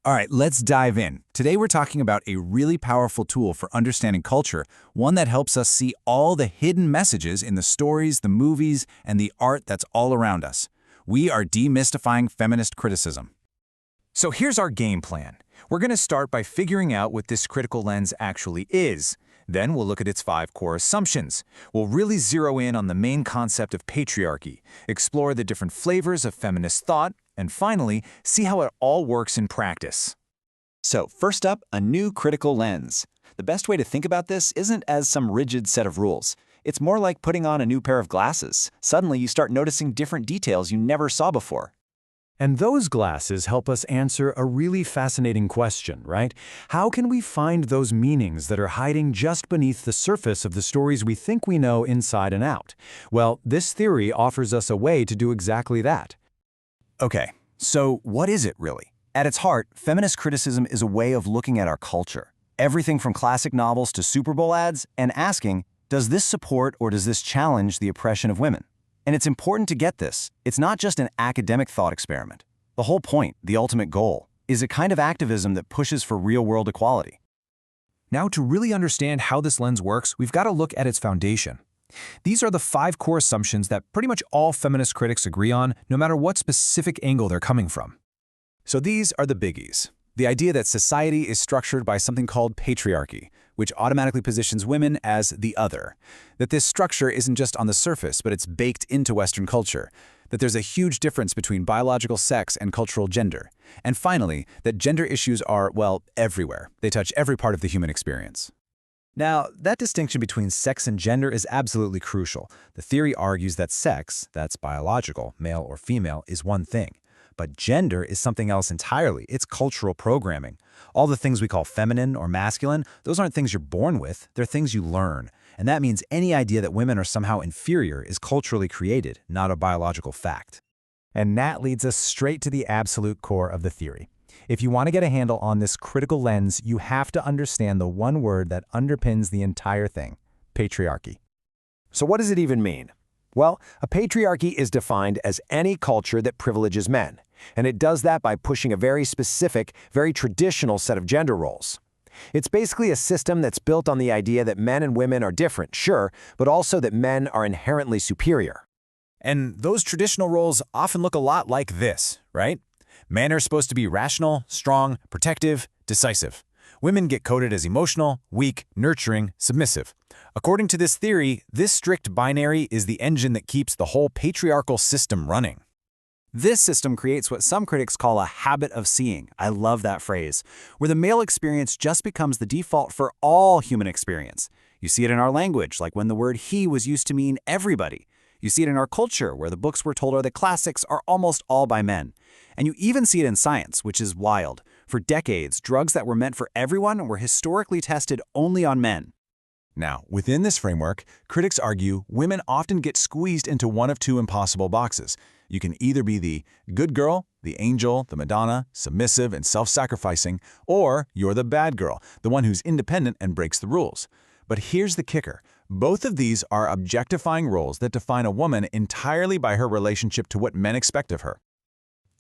All right, let's dive in. Today we're talking about a really powerful tool for understanding culture, one that helps us see all the hidden messages in the stories, the movies, and the art that's all around us. We are demystifying feminist criticism. So here's our game plan. We're going to start by figuring out what this critical lens actually is. Then we'll look at its 5 core assumptions. We'll really zero in on the main concept of patriarchy, explore the different flavors of feminist thought, and finally, see how it all works in practice. So, first up, a new critical lens. The best way to think about this isn't as some rigid set of rules. It's more like putting on a new pair of glasses. Suddenly, you start noticing different details you never saw before. And those glasses help us answer a really fascinating question, right? How can we find those meanings that are hiding just beneath the surface of the stories we think we know inside and out? Well, this theory offers us a way to do exactly that. Okay, so what is it really? At its heart, feminist criticism is a way of looking at our culture. Everything from classic novels to Super Bowl ads, and asking, does this support or does this challenge the oppression of women? And it's important to get this. It's not just an academic thought experiment. The whole point, the ultimate goal, is a kind of activism that pushes for real-world equality. Now, to really understand how this lens works, we've got to look at its foundation. These are the 5 core assumptions that pretty much all feminist critics agree on, no matter what specific angle they're coming from. So these are the biggies. The idea that society is structured by something called patriarchy, which automatically positions women as the other. That this structure isn't just on the surface, but it's baked into Western culture. That there's a huge difference between biological sex and cultural gender. And finally, that gender issues are, well, everywhere. They touch every part of the human experience. Now, that distinction between sex and gender is absolutely crucial. The theory argues that sex, that's biological, male or female, is one thing. But gender is something else entirely. It's cultural programming. All the things we call feminine or masculine, those aren't things you're born with, they're things you learn. And that means any idea that women are somehow inferior is culturally created, not a biological fact. And that leads us straight to the absolute core of the theory. If you want to get a handle on this critical lens, you have to understand the one word that underpins the entire thing: patriarchy. So what does it even mean? Well, a patriarchy is defined as any culture that privileges men, and it does that by pushing a very specific, very traditional set of gender roles. It's basically a system that's built on the idea that men and women are different, sure, but also that men are inherently superior. And those traditional roles often look a lot like this, right? Men are supposed to be rational, strong, protective, decisive. Women get coded as emotional, weak, nurturing, submissive. According to this theory, this strict binary is the engine that keeps the whole patriarchal system running. This system creates what some critics call a habit of seeing. I love that phrase, where the male experience just becomes the default for all human experience. You see it in our language, like when the word he was used to mean everybody. You see it in our culture, where the books we're told are the classics are almost all by men. And you even see it in science, which is wild. For decades, drugs that were meant for everyone were historically tested only on men. Now, within this framework, critics argue women often get squeezed into one of 2 impossible boxes. You can either be the good girl, the angel, the Madonna, submissive and self-sacrificing, or you're the bad girl, the one who's independent and breaks the rules. But here's the kicker. Both of these are objectifying roles that define a woman entirely by her relationship to what men expect of her.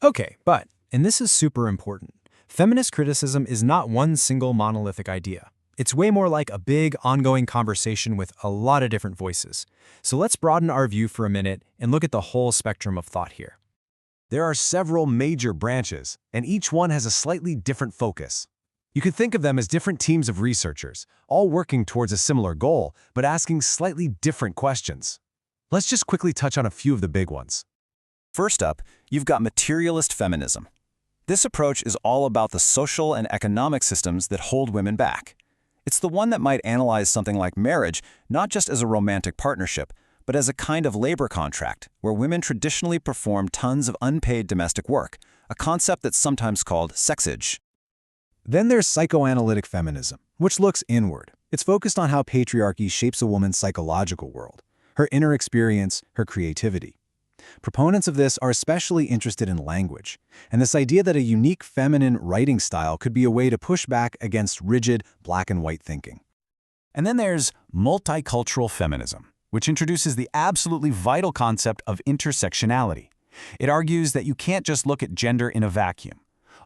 Okay, but, and this is super important, feminist criticism is not one single monolithic idea. It's way more like a big, ongoing conversation with a lot of different voices. So let's broaden our view for a minute and look at the whole spectrum of thought here. There are several major branches, and each one has a slightly different focus. You could think of them as different teams of researchers, all working towards a similar goal, but asking slightly different questions. Let's just quickly touch on a few of the big ones. First up, you've got materialist feminism. This approach is all about the social and economic systems that hold women back. It's the one that might analyze something like marriage not just as a romantic partnership, but as a kind of labor contract where women traditionally perform tons of unpaid domestic work, a concept that's sometimes called sexage. Then there's psychoanalytic feminism, which looks inward. It's focused on how patriarchy shapes a woman's psychological world, her inner experience, her creativity. Proponents of this are especially interested in language, and this idea that a unique feminine writing style could be a way to push back against rigid black and white thinking. And then there's multicultural feminism, which introduces the absolutely vital concept of intersectionality. It argues that you can't just look at gender in a vacuum.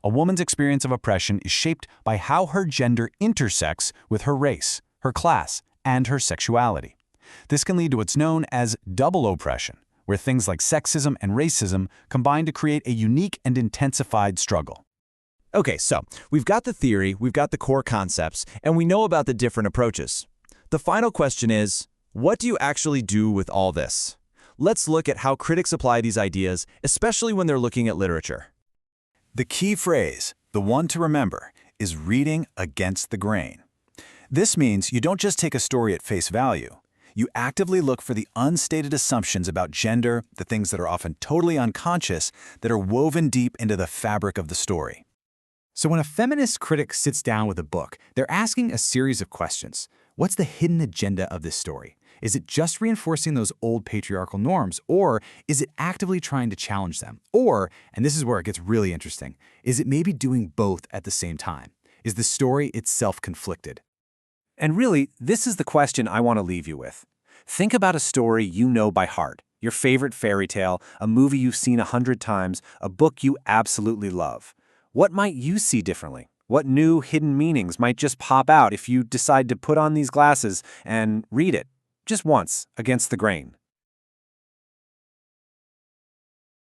A woman's experience of oppression is shaped by how her gender intersects with her race, her class, and her sexuality. This can lead to what's known as double oppression, where things like sexism and racism combine to create a unique and intensified struggle. Okay, so we've got the theory, we've got the core concepts, and we know about the different approaches. The final question is, what do you actually do with all this? Let's look at how critics apply these ideas, especially when they're looking at literature. The key phrase, the one to remember, is reading against the grain. This means you don't just take a story at face value. You actively look for the unstated assumptions about gender, the things that are often totally unconscious, that are woven deep into the fabric of the story. So when a feminist critic sits down with a book, they're asking a series of questions. What's the hidden agenda of this story? Is it just reinforcing those old patriarchal norms, or is it actively trying to challenge them? Or, and this is where it gets really interesting, is it maybe doing both at the same time? Is the story itself conflicted? And really, this is the question I want to leave you with. Think about a story you know by heart, your favorite fairy tale, a movie you've seen 100 times, a book you absolutely love. What might you see differently? What new hidden meanings might just pop out if you decide to put on these glasses and read it, just once, against the grain?